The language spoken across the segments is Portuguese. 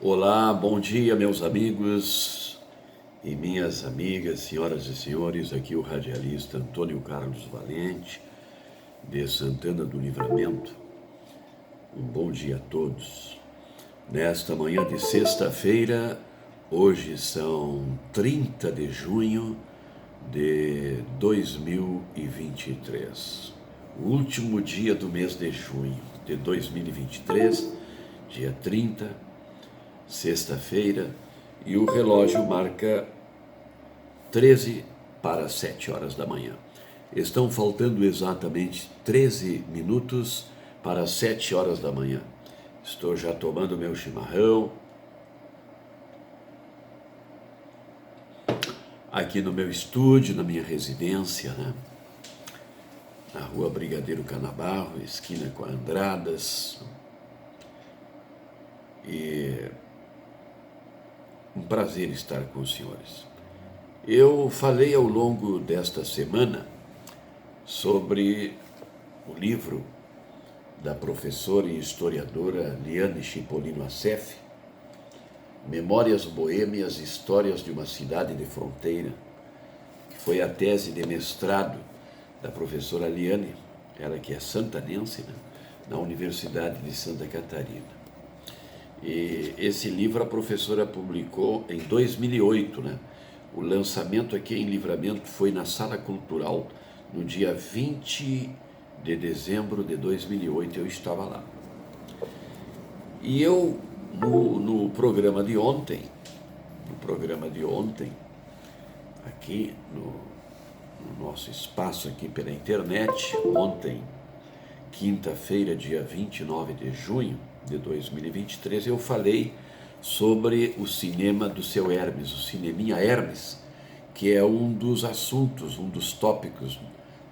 Olá, bom dia, meus amigos e minhas amigas, senhoras e senhores. Aqui o radialista Antônio Carlos Valente, de Santana do Livramento. Um bom dia a todos. Nesta manhã de sexta-feira, hoje são 30 de junho de 2023. O último dia do mês de junho de 2023, dia 30, sexta-feira, e o relógio marca 13 para 7 horas da manhã. Estão faltando exatamente 13 minutos para 7 horas da manhã. Estou já tomando meu chimarrão aqui no meu estúdio, na minha residência, né? Na rua Brigadeiro Canabarro, esquina com a Andradas. E um prazer estar com os senhores. Eu falei ao longo desta semana sobre o livro da professora e historiadora Liane Chipolino Assef, Memórias Boêmias, Histórias de uma Cidade de Fronteira, que foi a tese de mestrado da professora Liane, ela que é santanense, né, na Universidade de Santa Catarina. E esse livro a professora publicou em 2008, né? O lançamento aqui em Livramento foi na Sala Cultural, no dia 20 de dezembro de 2008, eu estava lá. E eu, no programa de ontem, aqui no nosso espaço aqui pela internet, ontem, quinta-feira, dia 29 de junho de 2023, eu falei sobre o cinema do seu Hermes, o Cineminha Hermes, que é um dos assuntos, um dos tópicos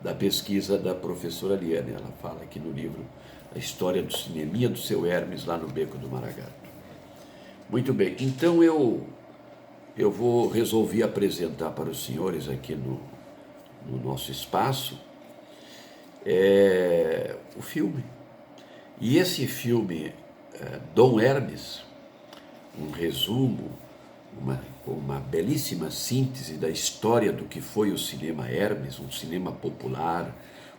da pesquisa da professora Liane. Ela fala aqui no livro a história do Cineminha do seu Hermes, lá no Beco do Maragato. Muito bem, então eu resolvi apresentar para os senhores aqui no nosso espaço o filme. E esse filme, Dom Hermes, um resumo, uma belíssima síntese da história do que foi o cinema Hermes, um cinema popular,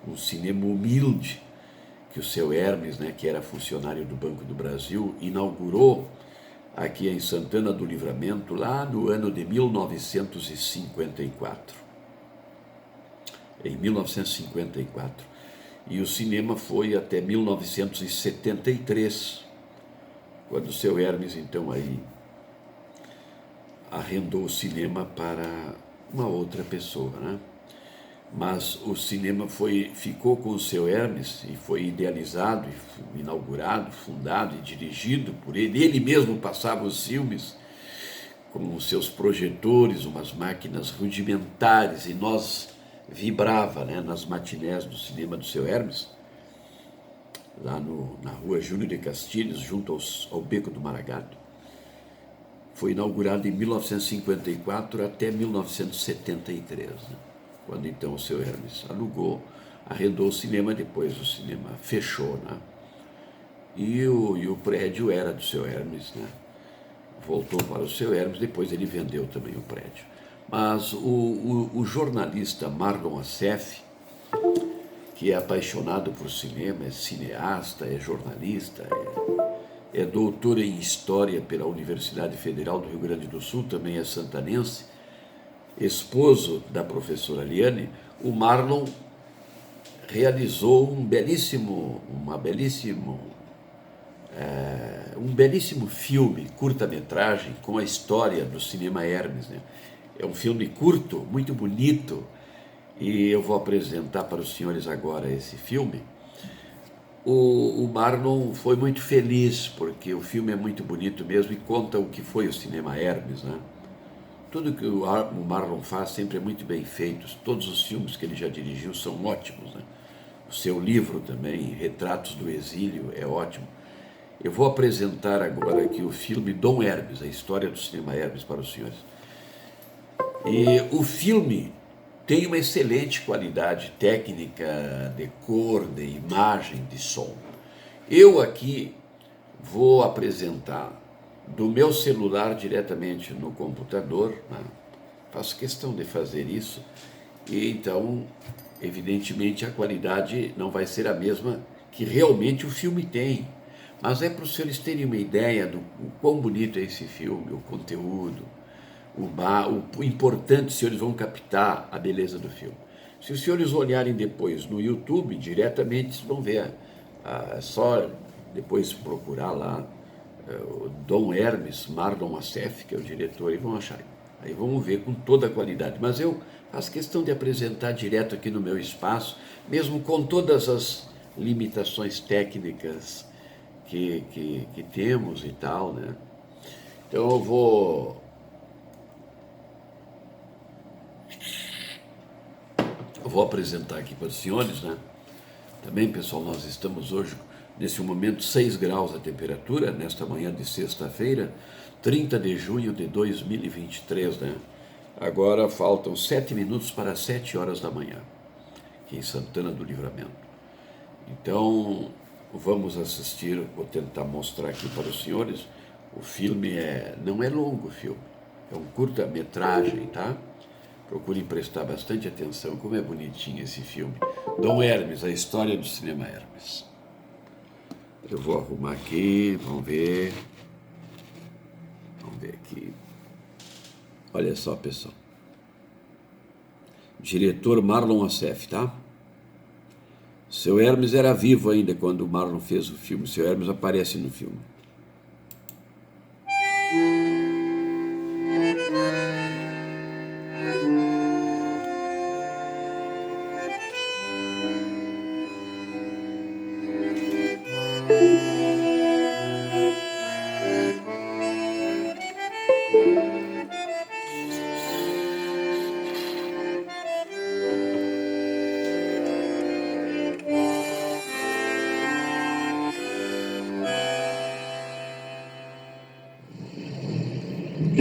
um cinema humilde, que o seu Hermes, né, que era funcionário do Banco do Brasil, inaugurou aqui em Santana do Livramento, lá no ano de 1954. Em 1954. E o cinema foi até 1973, quando o seu Hermes, então, aí arrendou o cinema para uma outra pessoa, né? Mas o cinema ficou com o seu Hermes e foi idealizado, inaugurado, fundado e dirigido por ele. Ele mesmo passava os filmes com os seus projetores, umas máquinas rudimentares, e nós vibrava, né, nas matinés do cinema do seu Hermes, lá na rua Júnior de Castilhos, junto ao Beco do Maragato. Foi inaugurado em 1954 até 1973, né, quando então o seu Hermes arrendou o cinema. Depois o cinema fechou, né, e o prédio era do seu Hermes, né, voltou para o seu Hermes. Depois ele vendeu também o prédio. Mas o jornalista Marlon Assef, que é apaixonado por cinema, é cineasta, é jornalista, é doutor em História pela Universidade Federal do Rio Grande do Sul, também é santanense, esposo da professora Liane, o Marlon realizou um belíssimo filme, curta-metragem, com a história do cinema Hermes, né? É um filme curto, muito bonito, e eu vou apresentar para os senhores agora esse filme. O Marlon foi muito feliz, porque o filme é muito bonito mesmo e conta o que foi o cinema Hermes, né? Tudo que o Marlon faz sempre é muito bem feito. Todos os filmes que ele já dirigiu são ótimos, né? O seu livro também, Retratos do Exílio, é ótimo. Eu vou apresentar agora aqui o filme Dom Hermes, a história do cinema Hermes, para os senhores. E o filme tem uma excelente qualidade técnica, de cor, de imagem, de som. Eu aqui vou apresentar do meu celular diretamente no computador, né? Faço questão de fazer isso, e então, evidentemente, a qualidade não vai ser a mesma que realmente o filme tem. Mas é para os senhores terem uma ideia do quão bonito é esse filme, o conteúdo, o importante, os senhores vão captar a beleza do filme. Se os senhores olharem depois no YouTube, diretamente vocês vão ver. É só depois procurar lá o Dom Hermes, Marlon Assef, que é o diretor, e vão achar. Aí vamos ver com toda a qualidade. Mas eu faço questão de apresentar direto aqui no meu espaço, mesmo com todas as limitações técnicas que temos e tal, né? Então eu vou apresentar aqui para os senhores, né? Também, pessoal, nós estamos hoje, nesse momento, 6 graus a temperatura, nesta manhã de sexta-feira, 30 de junho de 2023, né? Agora faltam 7 minutos para 7 horas da manhã, aqui em Santana do Livramento. Então, vamos assistir, vou tentar mostrar aqui para os senhores. O filme não é longo, o filme, é um curta-metragem, tá? Procurem prestar bastante atenção, como é bonitinho esse filme. Dom Hermes, a história do cinema Hermes. Eu vou arrumar aqui, vamos ver. Vamos ver aqui. Olha só, pessoal. Diretor Marlon Assef, tá? Seu Hermes era vivo ainda quando o Marlon fez o filme. Seu Hermes aparece no filme.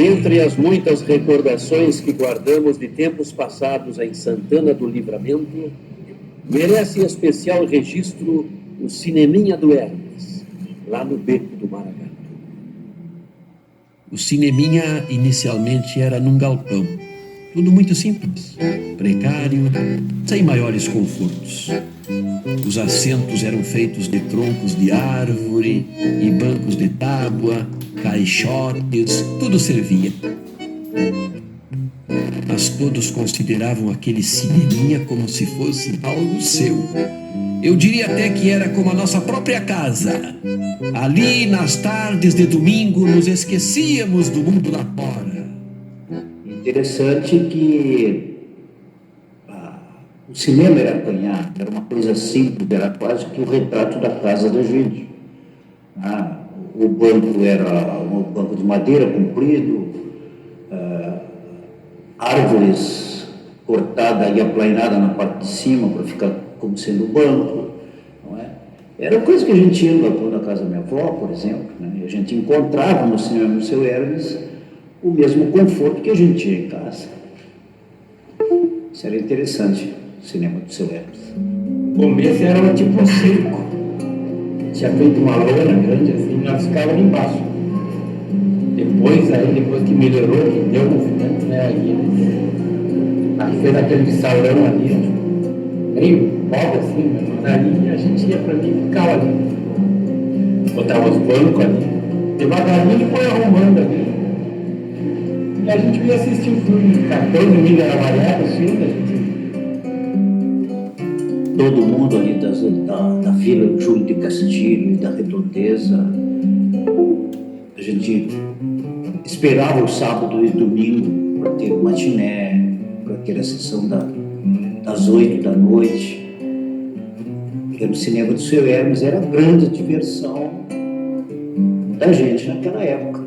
Entre as muitas recordações que guardamos de tempos passados em Santana do Livramento, merece especial registro o Cineminha do Hermes, lá no Beco do Maragato. O Cineminha inicialmente era num galpão, tudo muito simples, precário, sem maiores confortos. Os assentos eram feitos de troncos de árvore e bancos de tábua, caixotes, tudo servia. Mas todos consideravam aquele cineminha como se fosse algo seu. Eu diria até que era como a nossa própria casa. Ali, nas tardes de domingo, nos esquecíamos do mundo lá fora. Interessante que o cinema era apanhado, era uma coisa simples, era quase que o retrato da casa da gente. O banco era um banco de madeira comprido, árvores cortadas e aplainadas na parte de cima para ficar como sendo o banco, não é? Era coisa que a gente ia no balcão da casa da minha avó, por exemplo, né? E a gente encontrava no cinema do seu Hermes o mesmo conforto que a gente tinha em casa. Isso era interessante, o cinema do seu Hermes. O começo era tipo um circo. Tinha feito uma lona grande assim, nós ficávamos ali embaixo. Depois que melhorou, que deu movimento, né? Aí fez aquele salão ali, meio pobre assim, mas ali a gente ia pra mim e ficava ali. Botava os bancos ali, devagarinho foi arrumando ali. E a gente ia assistir o filme, 14 mil era variado, o filme, a gente. Todo mundo ali da Vila Júlio de Castilho e da Redondeza, a gente esperava o sábado e domingo para ter o matiné, para ter a sessão das 8 da noite. Porque no cinema do seu Hermes era a grande diversão da gente naquela época.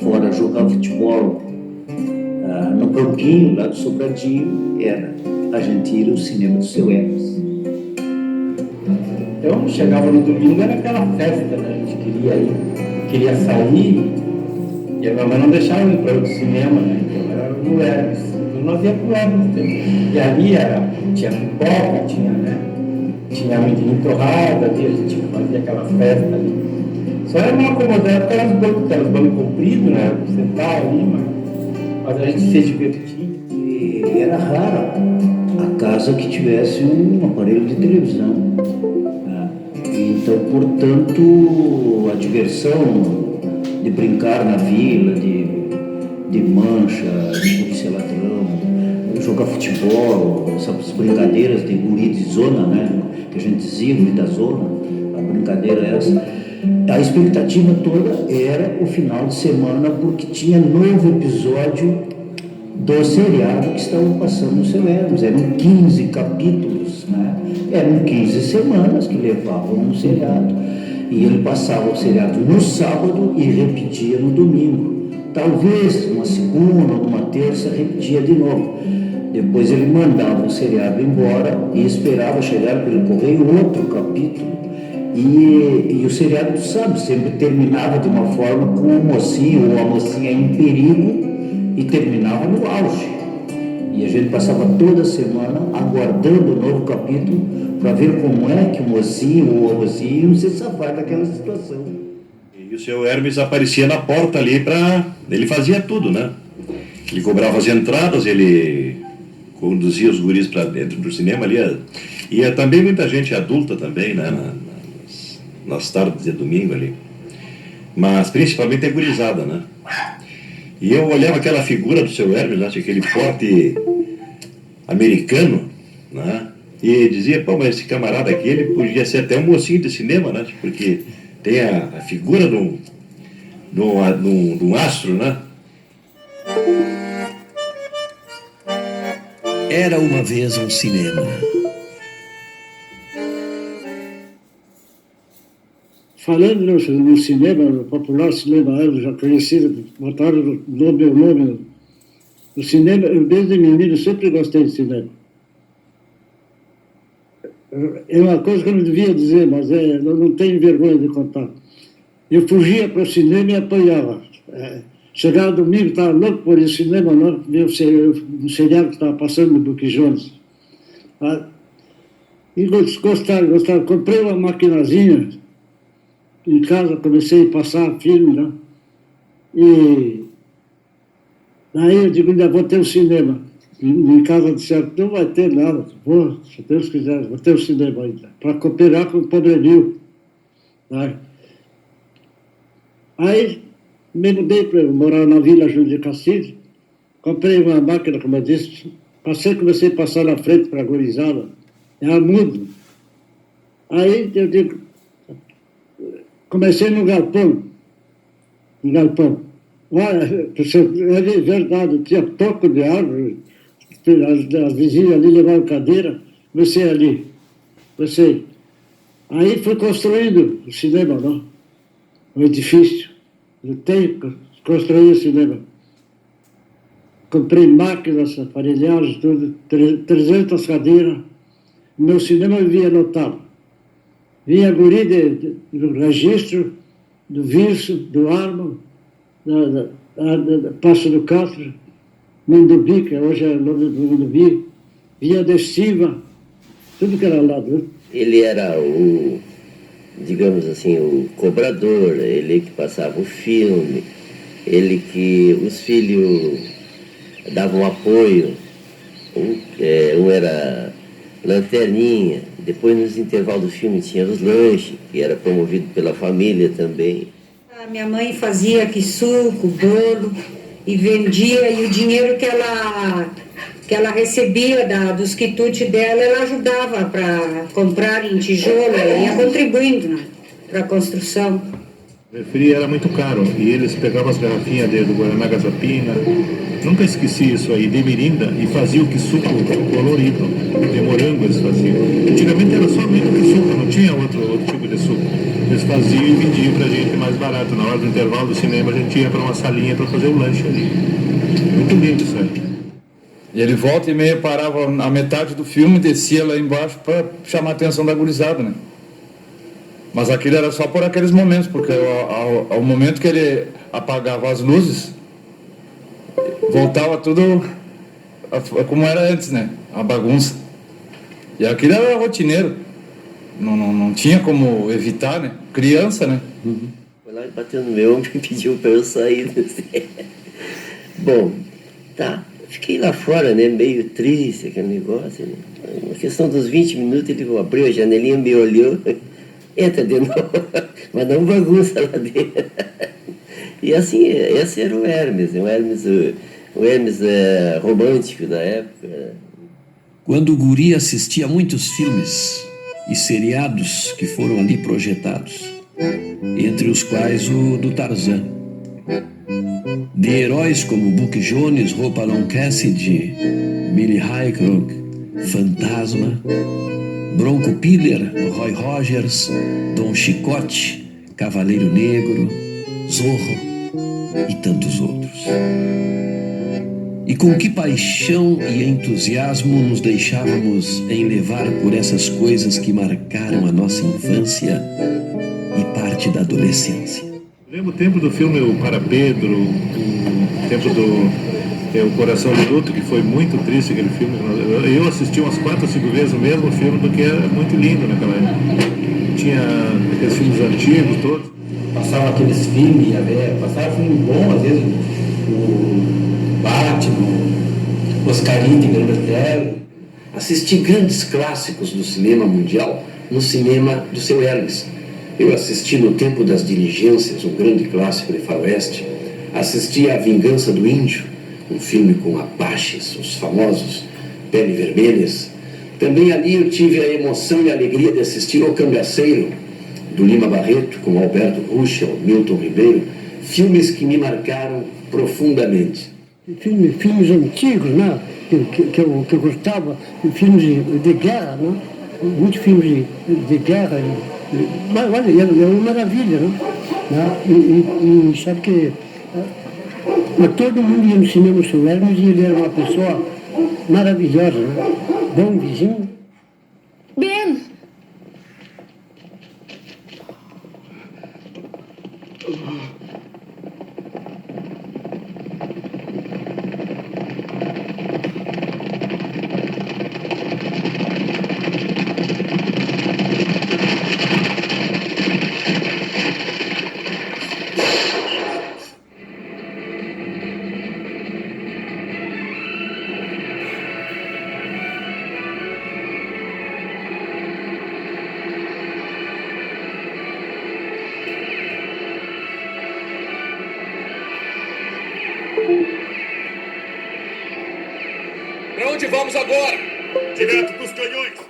Fora jogar futebol no campinho lá do Sobradinho, era a gente ir ao cinema do seu Hermes. Então chegava no domingo, era aquela festa, né? A gente queria sair, e a minha mãe não deixava eu ir para o cinema, né? Então era no Hermes. Então nós íamos para o Hermes. E ali tinha pipoca, tinha, né? Tinha amendoim torrado ali, a gente fazia aquela festa ali. Só era mal acomodado aquelas bancos compridos, né? Sentar ali, mas a gente se divertia. E era raro a casa que tivesse um aparelho de televisão, né? Então, portanto, a diversão de brincar na vila, de mancha, de polícia ladrão, jogar futebol, essas brincadeiras de guri de zona, né? Que a gente dizia, guri da zona, a brincadeira é essa. A expectativa toda era o final de semana, porque tinha novo episódio do seriado que estavam passando no seu Hermes. Eram 15 capítulos, né? Eram 15 semanas que levavam um seriado. E ele passava o seriado no sábado e repetia no domingo. Talvez uma segunda ou uma terça repetia de novo. Depois ele mandava o seriado embora e esperava chegar pelo correio outro capítulo. E o seriado, tu sabe, sempre terminava de uma forma com o mocinho ou a mocinha em perigo e terminava no auge. E a gente passava toda semana aguardando o novo capítulo para ver como é que o mocinho ou a mocinha iam se safar daquela situação. E o seu Hermes aparecia na porta ali ele fazia tudo, né? Ele cobrava as entradas, ele conduzia os guris para dentro do cinema ali. Ia também muita gente adulta também, né? Nas tardes de domingo ali. Mas principalmente a gurizada, né? E eu olhava aquela figura do seu Hermes, né? Aquele porte americano, né? E dizia, pô, mas esse camarada aqui, ele podia ser até um mocinho de cinema, né? Porque tem a figura de um astro, né? Era uma vez um cinema. Falando no cinema, no popular cinema, já conhecido, botaram o nome no cinema. Eu, desde menino, sempre gostei de cinema. É uma coisa que eu não devia dizer, mas eu não tenho vergonha de contar. Eu fugia para o cinema e apanhava. Chegava domingo, estava louco por ir ao cinema, não, ver um seriado que estava passando no Buck Jones. E gostava. Comprei uma maquinazinha em casa, comecei a passar filme, né? E daí eu digo, ainda vou ter um cinema. Em casa disseram, não vai ter nada. Vou, se Deus quiser, vou ter um cinema ainda. Para cooperar com o Pobreville. Né? Aí me mudei para morar na Vila Júlio de Cassis. Comprei uma máquina, como eu disse. Comecei a passar na frente para a gurizada. Era mudo. Aí eu digo, comecei no galpão. Olha, é verdade, tinha toco de árvore, as vizinhas ali levavam cadeira, comecei ali. Aí foi construindo o cinema, não? O edifício. Eu tenho construído o cinema. Comprei máquinas, aparelhagens, tudo, 300 cadeiras. Meu cinema vivia lotado. Vinha guri do registro, do Virso, do Armo, da Passo do Castro, Mundubi, que hoje é o nome do Mundubi, vinha de Silva, tudo que era lá. Viu? Ele era digamos assim, o cobrador, ele que passava o filme, ele que os filhos davam apoio, um era lanterninha, depois nos intervalos do filme tinha os lanches, que era promovido pela família também. A minha mãe fazia suco, bolo e vendia, e o dinheiro que ela recebia dos quitutes dela, ela ajudava para comprar em tijolo, ela ia contribuindo para a construção. O refri era muito caro e eles pegavam as garrafinhas do Guaraná Gazapina, nunca esqueci isso aí, de mirinda, e faziam o suco colorido, de morango eles faziam. Antigamente era somente o suco, não tinha outro tipo de suco. Eles faziam e vendiam pra gente mais barato. Na hora do intervalo do cinema a gente ia para uma salinha para fazer o lanche ali. Muito lindo isso aí. E ele volta e meia parava na metade do filme, descia lá embaixo para chamar a atenção da gurizada, né? Mas aquilo era só por aqueles momentos, porque ao momento que ele apagava as luzes, voltava tudo como era antes, né? A bagunça. E aquilo era rotineiro. Não tinha como evitar, né? Criança, né? Quando Lá bateu no meu ombro e pediu para eu sair. Bom, tá. Fiquei lá fora, né? Meio triste aquele negócio. Né? Na questão dos 20 minutos, ele abriu a janelinha, me olhou. Entra de novo, mas não bagunça lá dentro. E assim, esse era o Hermes, o Hermes romântico da época. Quando o guri assistia a muitos filmes e seriados que foram ali projetados, entre os quais o do Tarzan. De heróis como Buck Jones, Hopalong Cassidy, Billy Highcrook, Fantasma, Bronco Piller, Roy Rogers, Don Chicote, Cavaleiro Negro, Zorro e tantos outros. E com que paixão e entusiasmo nos deixávamos enlevar por essas coisas que marcaram a nossa infância e parte da adolescência. Lembro o tempo do filme O Para Pedro, o tempo do O Coração de Luto, que foi muito triste aquele filme. Eu assisti umas 4 ou 5 vezes o mesmo filme, porque era muito lindo naquela época. Tinha aqueles filmes antigos todos. Passava aqueles filmes, passava filme bom, às vezes o Batman, Oscarito em Grã-Bretanha. Assisti grandes clássicos do cinema mundial no cinema do seu Hermes. Eu assisti No Tempo das Diligências, um grande clássico de faroeste. Assisti A Vingança do Índio, um filme com apaches, os famosos Pele Vermelhas. Também ali eu tive a emoção e a alegria de assistir O Cangaceiro, do Lima Barreto, com Alberto Ruschel, Milton Ribeiro. Filmes que me marcaram profundamente. Filmes antigos, né? Que eu gostava, filmes de guerra, né? Muitos filmes de guerra. Mas olha, é uma maravilha, né? E sabe que mas todo mundo ia no cinema do seu Hermes e ele era uma pessoa maravilhosa, né? Bom vizinho. Ben! Pra onde vamos agora? Direto pros canhões.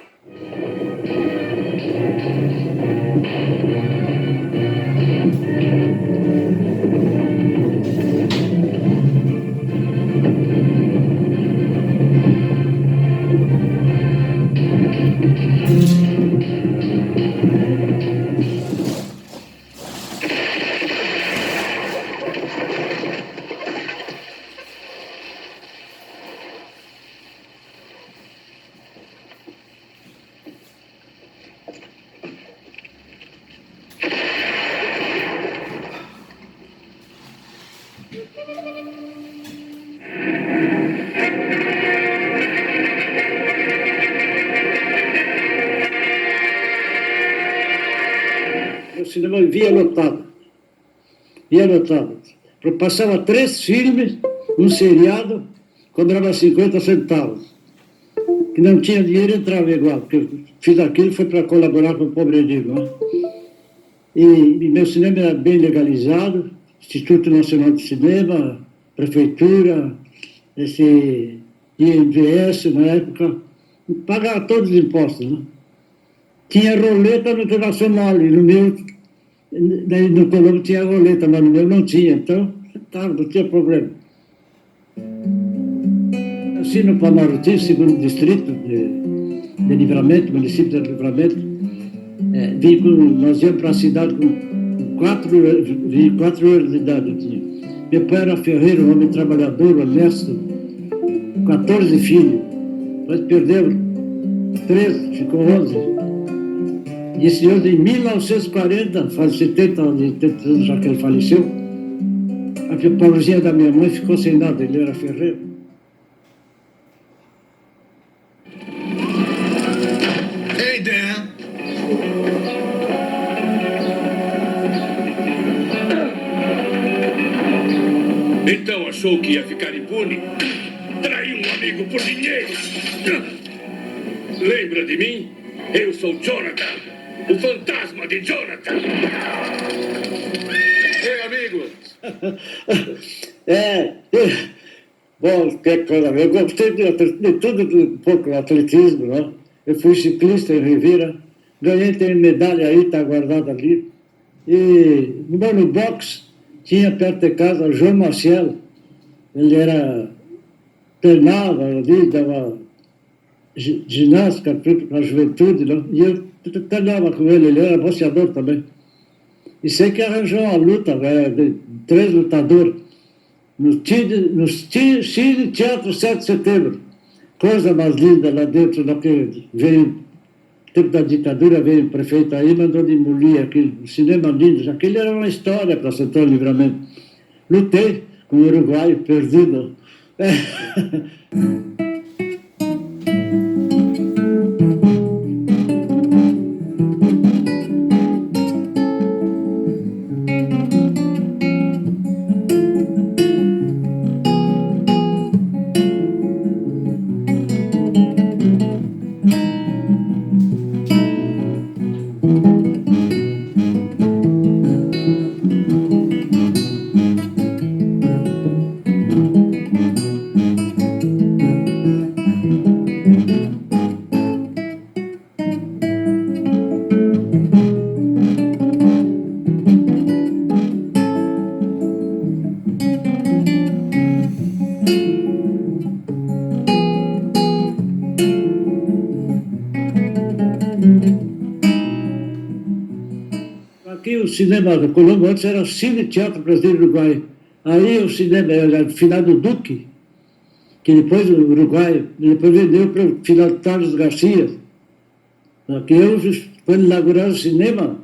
O cinema via lotado. Passava 3 filmes, um seriado, cobrava 50 centavos. Que não tinha dinheiro, entrava igual, porque eu fiz aquilo foi para colaborar com o Pobre Digo. Né? E meu cinema era bem legalizado, Instituto Nacional de Cinema, Prefeitura, esse INVS na época, pagava todos os impostos. Né? Tinha roleta no Internacional, e no meu, no Colombo tinha roleta, mas no meu não tinha, então não tinha problema. Assim no Pamaruti, segundo distrito de Livramento, município de Livramento, nós íamos para a cidade com 4 anos de idade. Eu tinha. Meu pai era ferreiro, homem trabalhador, honesto, 14 filhos. Nós perdemos 13, ficou 11. E esse ano, em 1940, faz 70 anos já que ele faleceu, a pobrezinha da minha mãe ficou sem nada, ele era ferreiro. Hey, Dan! Então achou que ia ficar impune? Traiu um amigo por dinheiro. Lembra de mim? Eu sou Jonathan, o fantasma de Jonathan. Ei, amigos. Bom, que coisa, eu gostei de tudo, um pouco do atletismo, né? Eu fui ciclista em Ribeira, ganhei, tem medalha aí, está guardada ali. E no boxe, tinha perto de casa o João Marcelo, ele treinava ali, dava ginástica para a juventude, né? E eu treinava com ele era boxeador também. E sei que arranjou uma luta, de 3 lutadores, no Cine Teatro 7 de Setembro. Coisa mais linda lá dentro, daquele veio, tempo da ditadura, veio o prefeito aí, mandou demolir aquele cinema lindo. Aquele era uma história para Santana do Livramento. Lutei com o uruguaio perdido. Aqui o cinema do Colombo antes era o Cine Teatro Brasileiro Uruguai. Aí o cinema era o finado Duque, que depois o Uruguai, depois vendeu para o finado Carlos Garcia. Aqui eu, quando inauguraram o cinema,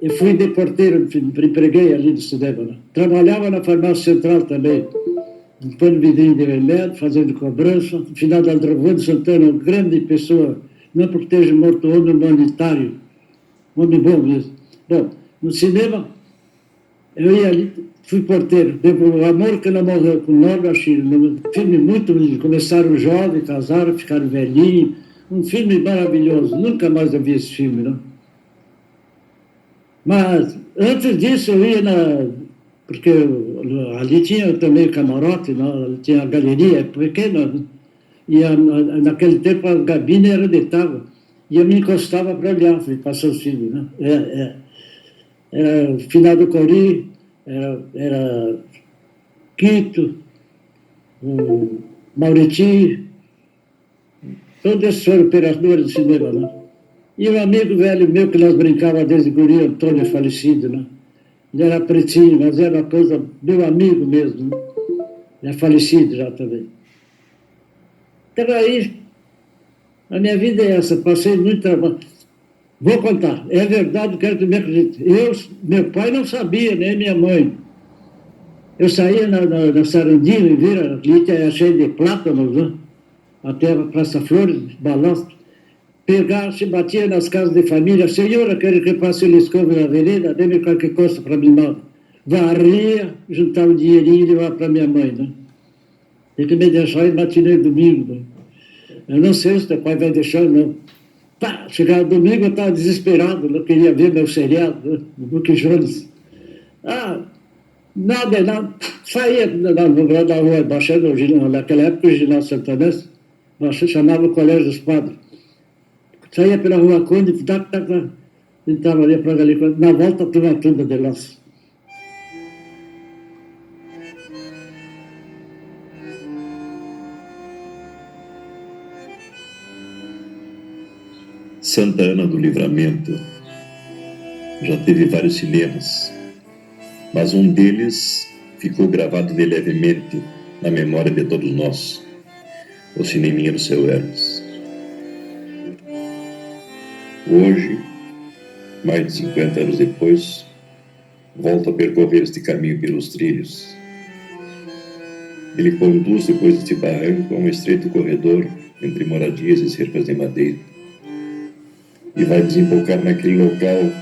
eu fui de porteiro, empreguei ali no cinema. Né? Trabalhava na farmácia central também, limpando vidrinho de remédio, fazendo cobrança. O finado Aldrovando Santana, uma grande pessoa, não porque esteja morto, homem humanitário, homem bom mesmo. Bom, no cinema, eu ia ali, fui porteiro, o Amor que não morreu, com Norma Chile, um filme muito lindo, começaram jovens, casaram, ficaram velhinhos, um filme maravilhoso, nunca mais eu vi esse filme, não? Mas, antes disso, eu ia porque ali tinha também camarote, não? Tinha a galeria pequena, né? E naquele tempo a gabine era de tábua, e eu me encostava para olhar, passar os filmes, né? Era o final do Cori, era Quito, o Mauriti, todos esses foram operadores do cinema, né? E um amigo velho meu que nós brincávamos desde guri, Antônio, falecido, né? Ele era pretinho, mas era uma coisa, meu amigo mesmo, né? Ele é falecido já também. Então aí, a minha vida é essa, passei muito trabalho. Vou contar, é verdade, quero que me acredite. Meu pai não sabia, nem minha mãe. Eu saía na Sarandina, e vira, ali é cheio de plátanos, né? Até a Praça Flores, balanço. Pegava, se batia nas casas de família, senhora, quero que passe o escova na vereda, dê-me qualquer coisa para mim mal. Varria, juntava um dinheirinho e levava para minha mãe, né? Tem que me deixar em matinê domingo, né? Eu não sei se teu pai vai deixar, não. Pá, chegava domingo, eu estava desesperado, não queria ver meu seriado, né? Do Duque Jones. Nada. Saía na rua, baixando naquela época o ginásio santanense, chamava o Colégio dos Padres. Saía pela Rua Conde, entrava ali para ali, na volta toda de laço. Santana do Livramento já teve vários cinemas, mas um deles ficou gravado indelevelmente na memória de todos nós, o Cineminha do Seu Hermes. Hoje, mais de 50 anos depois, volto a percorrer este caminho pelos trilhos. Ele conduz depois deste barranco a um estreito corredor entre moradias e cercas de madeira e vai desembocar naquele local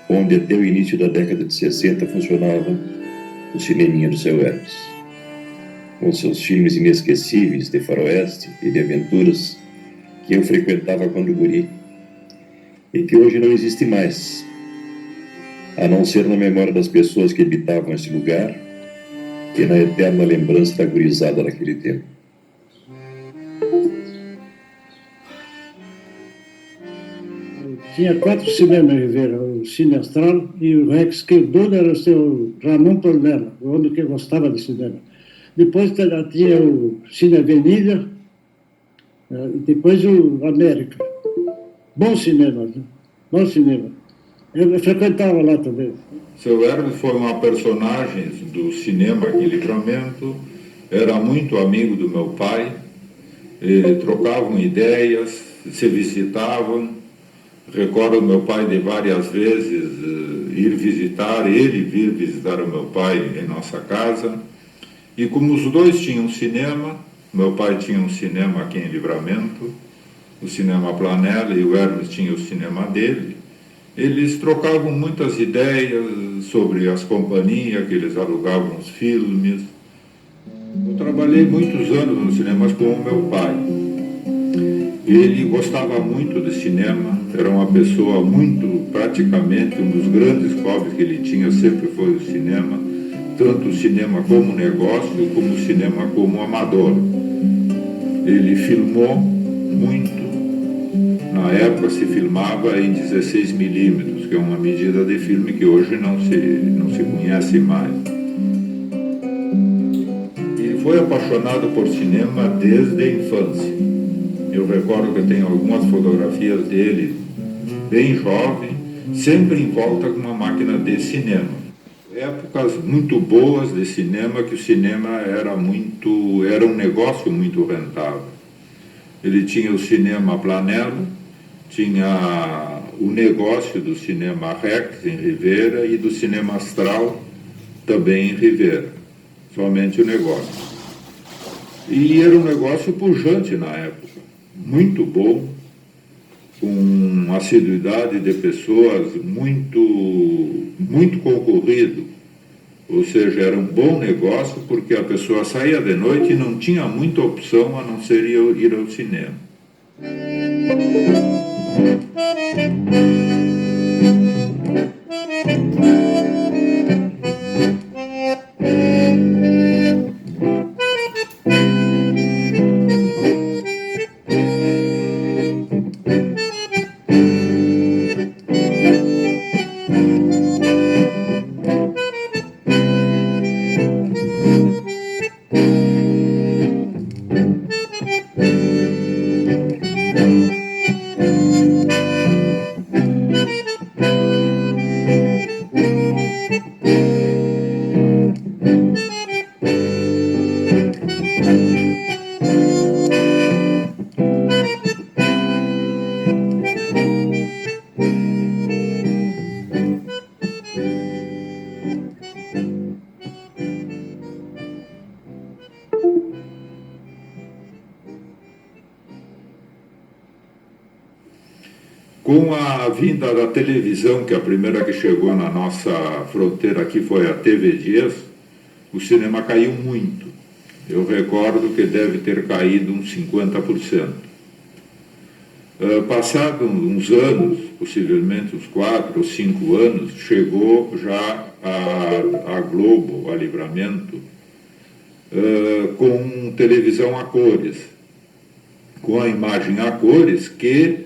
onde até o início da década de 60 funcionava o cineminha do seu Hermes, com seus filmes inesquecíveis de faroeste e de aventuras que eu frequentava quando guri e que hoje não existe mais, a não ser na memória das pessoas que habitavam esse lugar e na eterna lembrança da gurizada daquele tempo. Tinha 4 cinemas em Rivera, o Cine Astral e o Rex, que o dono era o seu Ramon Tornella, o homem que gostava de cinema. Depois tinha o Cine Avenida e depois o América. Bom cinema, né? Bom cinema. Eu frequentava lá também. Seu Hermes foi uma personagem do cinema aqui em Livramento, era muito amigo do meu pai, trocavam ideias, se visitavam. Recordo meu pai de várias vezes ele vir visitar o meu pai em nossa casa. E como os dois tinham cinema, meu pai tinha um cinema aqui em Livramento, o Cinema Planella, e o Hermes tinha o cinema dele, eles trocavam muitas ideias sobre as companhias, que eles alugavam os filmes. Eu trabalhei muitos anos nos cinemas com o meu pai. Ele gostava muito de cinema, era uma pessoa praticamente, um dos grandes hobbies que ele tinha sempre foi o cinema, tanto o cinema como negócio, como o cinema como amador. Ele filmou muito, na época se filmava em 16 milímetros, que é uma medida de filme que hoje não se conhece mais. Ele foi apaixonado por cinema desde a infância. Eu recordo que eu tenho algumas fotografias dele, bem jovem, sempre em volta com uma máquina de cinema. Épocas muito boas de cinema, que o cinema era um negócio muito rentável. Ele tinha o Cinema Planella, tinha o negócio do Cinema Rex em Rivera e do Cinema Astral também em Rivera, somente o negócio. E era um negócio pujante na época, muito bom, com assiduidade de pessoas, muito concorrido. Ou seja, era um bom negócio porque a pessoa saía de noite e não tinha muita opção a não ser ir ao cinema. Com a vinda da televisão, que a primeira que chegou na nossa fronteira aqui foi a TV Dias, o cinema caiu muito. Eu recordo que deve ter caído uns 50%. Passado uns anos, possivelmente uns 4 ou 5 anos, chegou já a Globo, a Livramento, com televisão a cores, com a imagem a cores que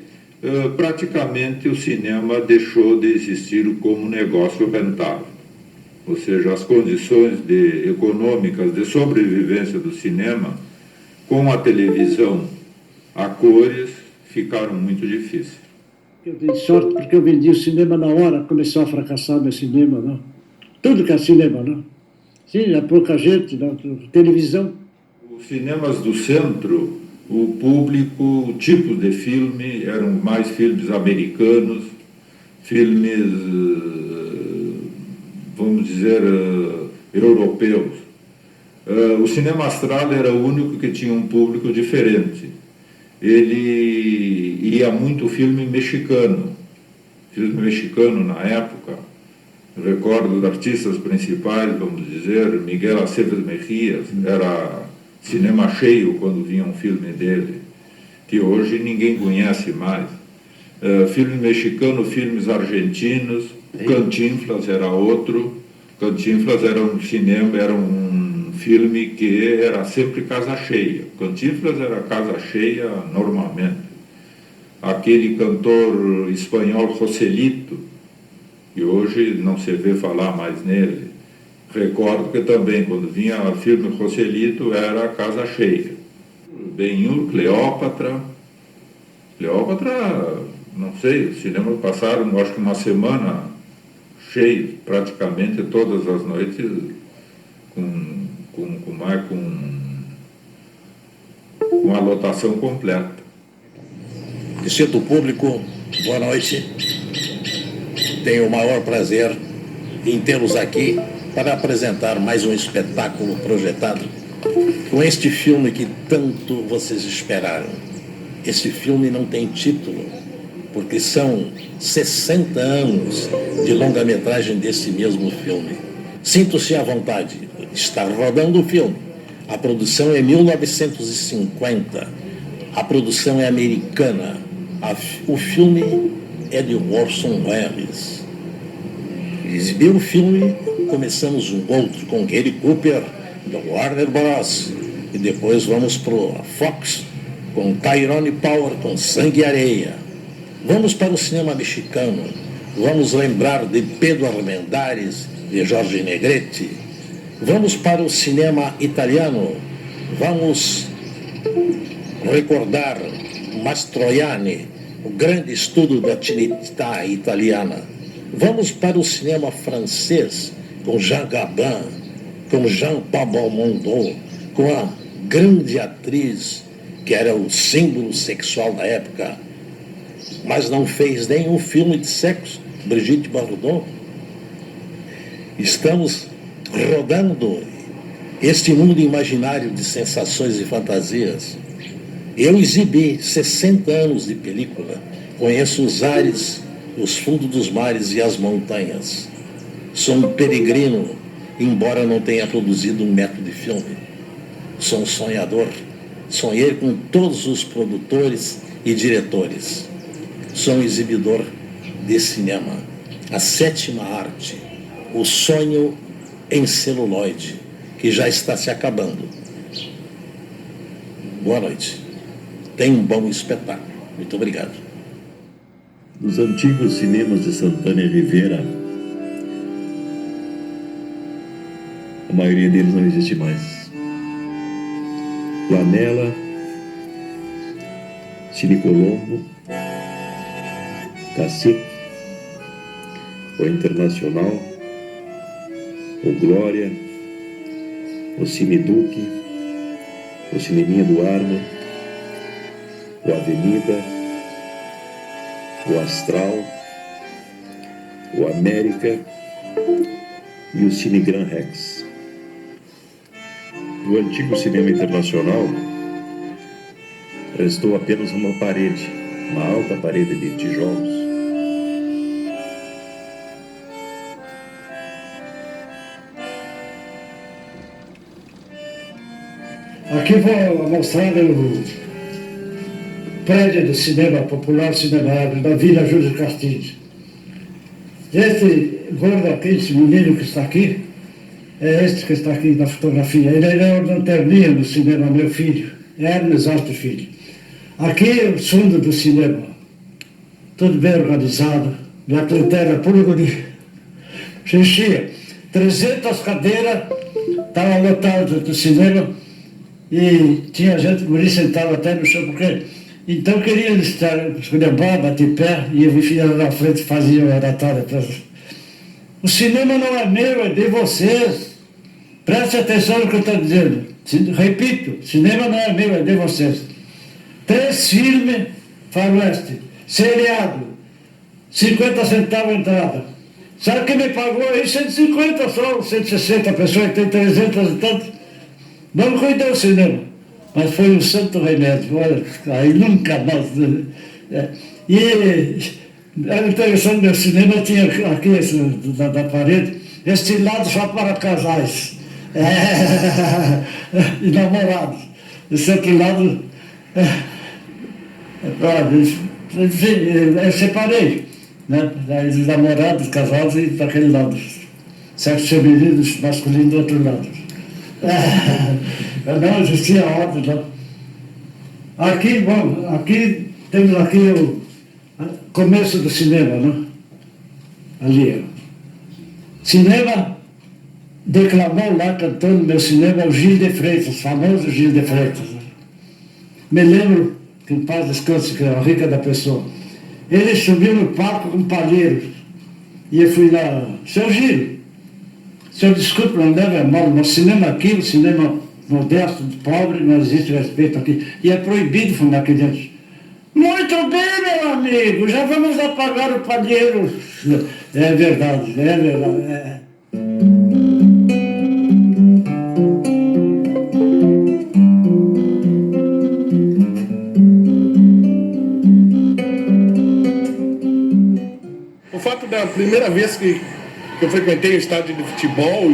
praticamente o cinema deixou de existir como negócio rentável. Ou seja, as condições econômicas de sobrevivência do cinema com a televisão a cores ficaram muito difíceis. Eu dei sorte porque eu vendi o cinema na hora, começou a fracassar meu cinema, não? Tudo que é cinema, não? Sim, há pouca gente, não? Televisão. Os cinemas do centro, o público, o tipo de filme, eram mais filmes americanos, filmes, vamos dizer, europeus. O Cinema Astral era o único que tinha um público diferente. Ele ia muito filme mexicano na época, Recordo dos artistas principais, vamos dizer, Miguel Aceves Mejias, era cinema cheio quando vinha um filme dele, que hoje ninguém conhece mais. Filmes mexicanos, filmes argentinos, Cantinflas era outro. Cantinflas era um cinema, era um filme que era sempre casa cheia. Cantinflas era casa cheia normalmente. Aquele cantor espanhol Joselito, que hoje não se vê falar mais nele. Recordo que também, quando vinha o filme Joselito, era casa cheia. Ben-Hur, Cleópatra, não sei, os cinemas passaram, acho que uma semana cheio, praticamente todas as noites, com a lotação completa. Distinto público, boa noite. Tenho o maior prazer em tê-los aqui para apresentar mais um espetáculo projetado com este filme que tanto vocês esperaram. Este filme não tem título, porque são 60 anos de longa-metragem desse mesmo filme. Sinto-se à vontade, está rodando o filme. A produção é 1950, a produção é americana, o filme é de Orson Welles. Exibiu o filme, começamos um outro com Gary Cooper, da Warner Bros. E depois vamos para o Fox, com Tyrone Power, com Sangue e Areia. Vamos para o cinema mexicano, vamos lembrar de Pedro Armendáriz, de Jorge Negrete. Vamos para o cinema italiano, vamos recordar Mastroianni, o grande estudo da Cinecittà italiana. Vamos para o cinema francês, com Jean Gabin, com Jean-Paul Belmondo, com a grande atriz que era o símbolo sexual da época, mas não fez nenhum filme de sexo, Brigitte Bardot. Estamos rodando este mundo imaginário de sensações e fantasias. Eu exibi 60 anos de película, conheço os ares, os fundos dos mares e as montanhas. Sou um peregrino, embora não tenha produzido um metro de filme. Sou um sonhador, sonhei com todos os produtores e diretores. Sou um exibidor de cinema, a 7ª arte, o sonho em celuloide, que já está se acabando. Boa noite. Tenha um bom espetáculo. Muito obrigado. Nos antigos cinemas de Santana e Rivera, a maioria deles não existe mais. Planella, Cine Colombo, Cacique, o Internacional, o Glória, o Cine Duque, o Cineminha do Arma, o Avenida, o Astral, o América e o Cine Gran Rex. Do antigo cinema internacional, restou apenas uma parede, uma alta parede de tijolos. Aqui vou mostrar o prédio do cinema popular, cinema da Vila Júlio Castilho. Esse gordo aqui, esse menino que está aqui, é este que está aqui na fotografia. Ele era o lanterninha do cinema, meu filho, Hermes Alto Filho. Aqui é o fundo do cinema, tudo bem organizado, minha clientela pura guri. Xixi, 300 cadeiras, estava lotado do cinema e tinha gente guri sentado até no chão, porque então queria estar, escolher bater pé e eu me na frente fazia uma oratória para o cinema não é meu, é de vocês. Preste atenção no que eu estou dizendo. Repito, cinema não é meu, é de vocês. 3 filmes, faroeste, seriado, 50 centavos a entrada. Sabe quem me pagou aí? 150 só, 160 pessoas, tem 300 e tanto. Não cuidou o cinema, mas foi um santo remédio. Olha, aí nunca mais. E Era interessante, meu cinema tinha aqui da parede, este lado só para casais e namorados. Esse outro lado eu separei, né? Os namorados, casados e daquele lado. Sexo feminino, masculino do outro lado. Não existia ordem, não. Aqui, bom, aqui temos aqui o começo do cinema, não? Ali. Cinema declamou lá, cantou no meu cinema, o Gil de Freitas, famoso Gil de Freitas. Me lembro que em paz descanse, que é a rica da pessoa. Ele subiu no palco com palheiro. E eu fui lá, seu Gil, senhor, desculpe, não leva mal, no cinema aqui, o cinema modesto, pobre, não existe respeito aqui. E é proibido fumar aqui dentro. Muito bem, meu amigo, já vamos apagar o palheiro. É verdade, é verdade. O fato da primeira vez que eu frequentei o estádio de futebol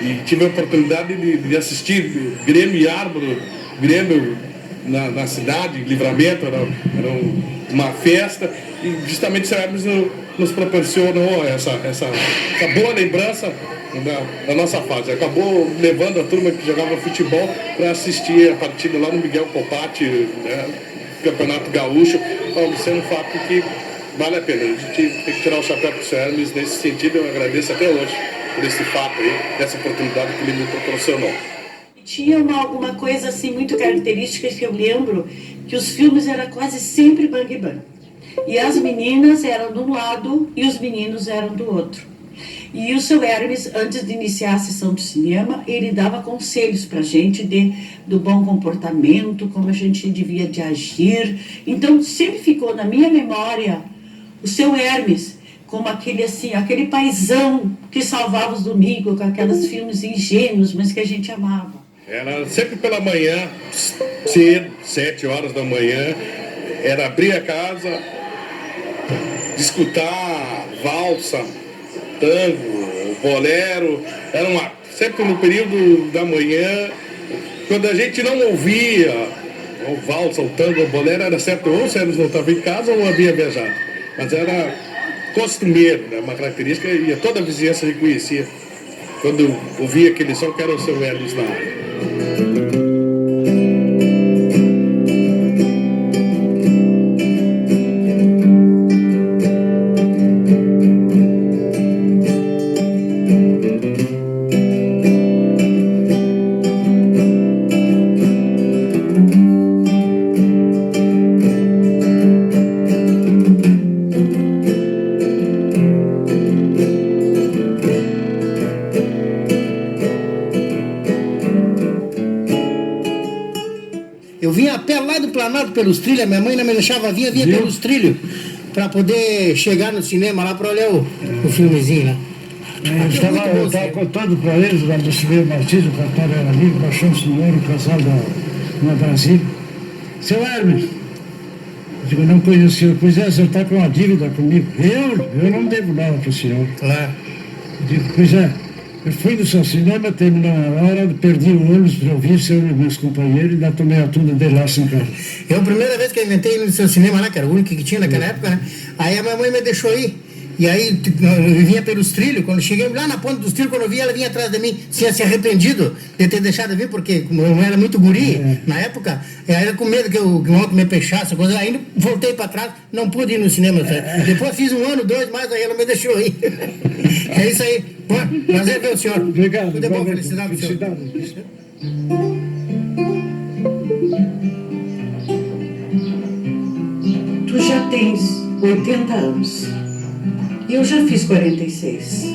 e tive a oportunidade de assistir Grêmio e Árbitro, Grêmio na cidade, Livramento, era uma festa, e justamente o Hermes nos proporcionou essa boa lembrança da nossa fase. Acabou levando a turma que jogava futebol para assistir a partida lá no Miguel Copati, né, Campeonato Gaúcho, sendo um fato que vale a pena. A gente tem que tirar o chapéu para o Hermes nesse sentido. Eu agradeço até hoje por esse fato aí, dessa oportunidade que ele me proporcionou. Tinha uma coisa assim muito característica que eu lembro, que os filmes eram quase sempre bang bang. E as meninas eram de um lado e os meninos eram do outro. E o seu Hermes, antes de iniciar a sessão de cinema, ele dava conselhos para a gente do bom comportamento, como a gente devia de agir. Então sempre ficou na minha memória o seu Hermes como aquele paizão que salvava os domingos com aqueles filmes ingênuos, mas que a gente amava. Era sempre pela manhã, cedo, 7 horas da manhã, era abrir a casa, escutar valsa, tango, bolero, era sempre no período da manhã, quando a gente não ouvia o valsa, o tango, o bolero, era certo, ou o Sérgio não estava em casa ou havia viajado, mas era costumeiro, né, uma característica, e toda a vizinhança reconhecia quando ouvia aquele som que era o seu Hermes na área. Pelos trilhos, minha mãe não me deixava vinha pelos trilhos para poder chegar no cinema lá para olhar o filmezinho lá. Eu estava contando para eles, lá do Silveiro Martins, o cantor era amigo, baixou um senhor, um casal na Brasília. Seu Hermes, eu digo, não conheço o senhor, pois é, o senhor está com uma dívida comigo. Eu não devo nada para o senhor. Claro. Eu digo, pois é. Eu fui no seu cinema, terminou a hora, perdi o ônibus para ouvir meus companheiros e ainda tomei a tudo de lá em casa. Eu, a primeira vez que eu inventei no seu cinema lá, que era o único que tinha naquela época, né? Aí a minha mãe me deixou ir. E aí eu vinha pelos trilhos, quando cheguei lá na ponta dos trilhos, quando eu vi, ela vinha atrás de mim, tinha se arrependido de ter deixado vir, porque eu era muito guri na época, e aí era com medo que o outro me fechasse, coisa. Aí voltei para trás, não pude ir no cinema. Depois fiz 1 ano, 2 mais, aí ela me deixou ir. É isso aí. Prazer ver o senhor. Obrigado. Tudo bom, felicidade, senhor. Tu já tens 80 anos. E eu já fiz 46.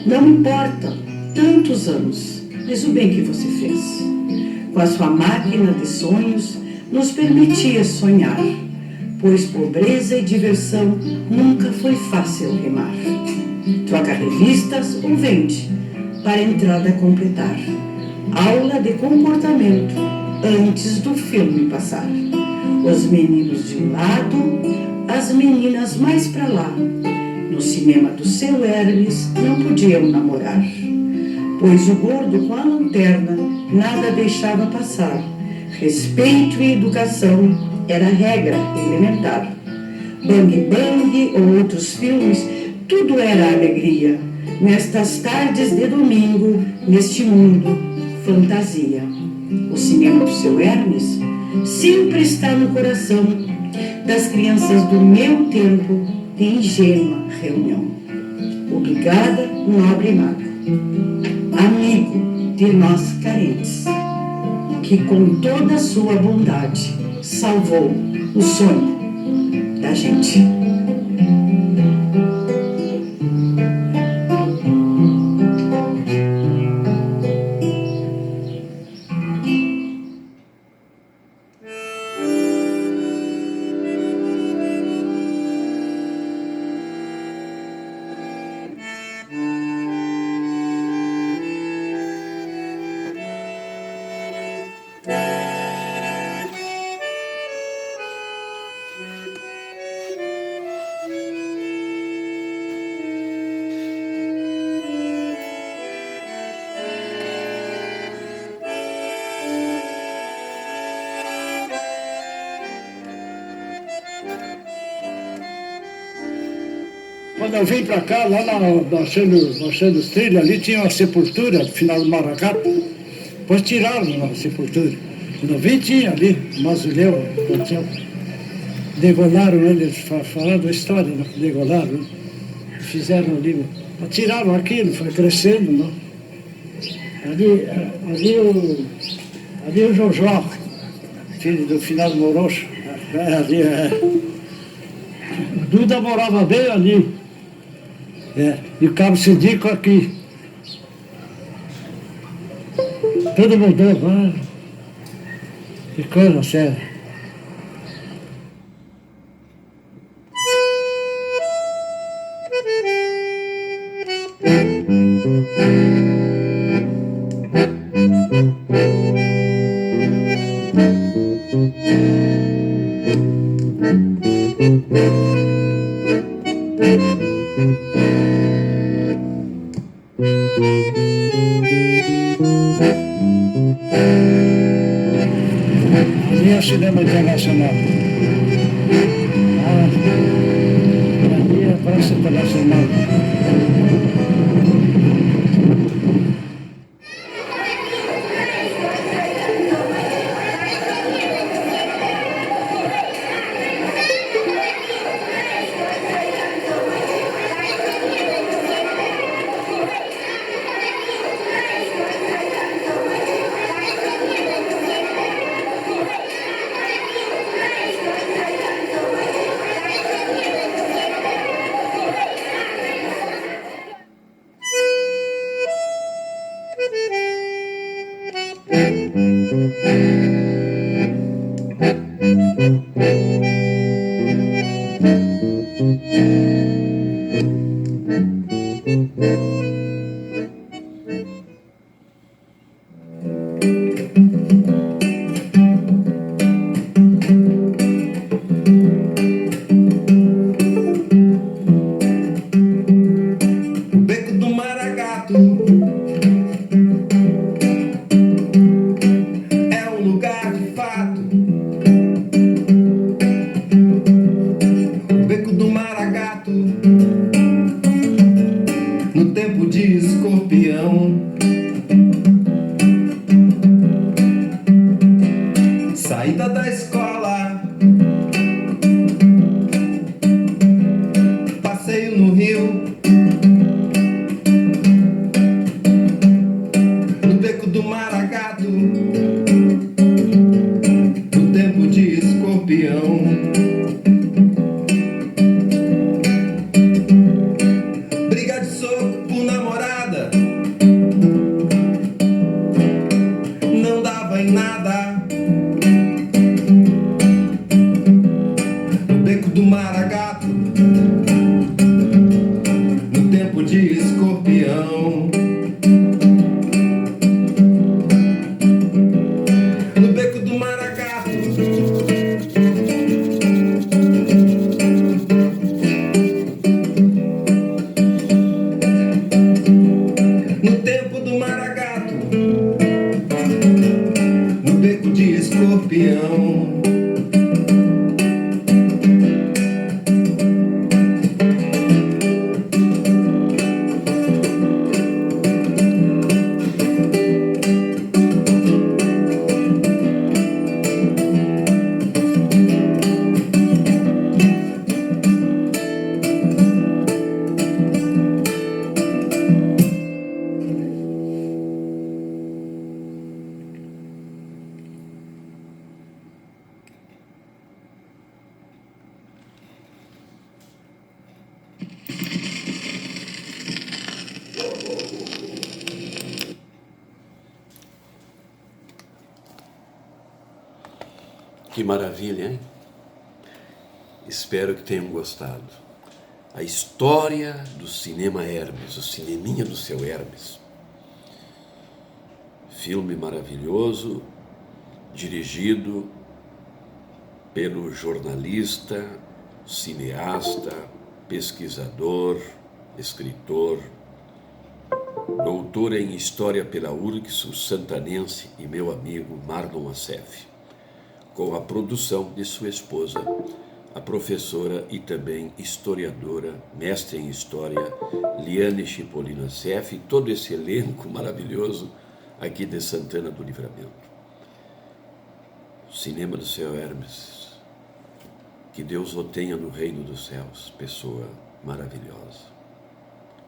Não importa tantos anos, mas o bem que você fez. Com a sua máquina de sonhos, nos permitia sonhar, pois pobreza e diversão nunca foi fácil rimar. Troca revistas ou vende, para a entrada completar. Aula de comportamento, antes do filme passar. Os meninos de um lado, as meninas mais pra lá. No cinema do seu Hermes não podiam namorar, pois o gordo com a lanterna nada deixava passar. Respeito e educação era regra elementar. Bang Bang ou outros filmes, tudo era alegria. Nestas tardes de domingo, neste mundo, fantasia. O cinema do seu Hermes sempre está no coração das crianças do meu tempo de ingênua reunião. Obrigada, nobre mago, amigo de nós carentes, que com toda a sua bondade salvou o sonho da gente. Quando eu vim para cá, lá na Santos Trilha, ali tinha uma sepultura, no final do Maracatu. Depois tiraram a sepultura. Quando eu vim, tinha ali, um mausoléu, degolaram ele, falaram da história, né? Degolaram, fizeram ali, tiraram aquilo, foi crescendo, né? Ali o Jojó, filho do Finado Morocho, ali o Duda morava bem ali. E o Cabo Sindico aqui. Tudo mudou, mano. Que coisa séria. Ali é o cinema internacional. Ali é a Praça Internacional. campeão. Que maravilha, hein? Espero que tenham gostado. A história do cinema Hermes, o cineminha do seu Hermes. Filme maravilhoso, dirigido pelo jornalista, cineasta, pesquisador, escritor, doutor em História pela URGS, o santanense e meu amigo Marlon Assef, com a produção de sua esposa, a professora e também historiadora, mestre em História, Liane Chipolino Assef, e todo esse elenco maravilhoso aqui de Santana do Livramento. Cinema do seu Hermes, que Deus o tenha no reino dos céus, pessoa maravilhosa.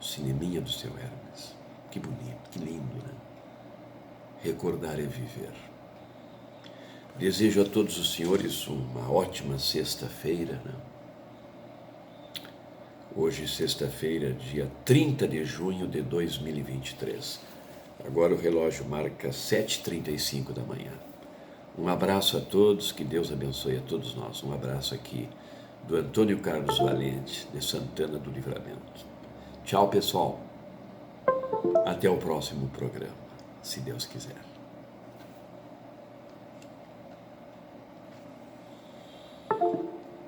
Cineminha do seu Hermes, que bonito, que lindo, né? Recordar é viver. Desejo a todos os senhores uma ótima sexta-feira, né? Hoje, sexta-feira, dia 30 de junho de 2023. Agora o relógio marca 7h35 da manhã. Um abraço a todos, que Deus abençoe a todos nós. Um abraço aqui do Antônio Carlos Valente, de Santana do Livramento. Tchau, pessoal. Até o próximo programa, se Deus quiser.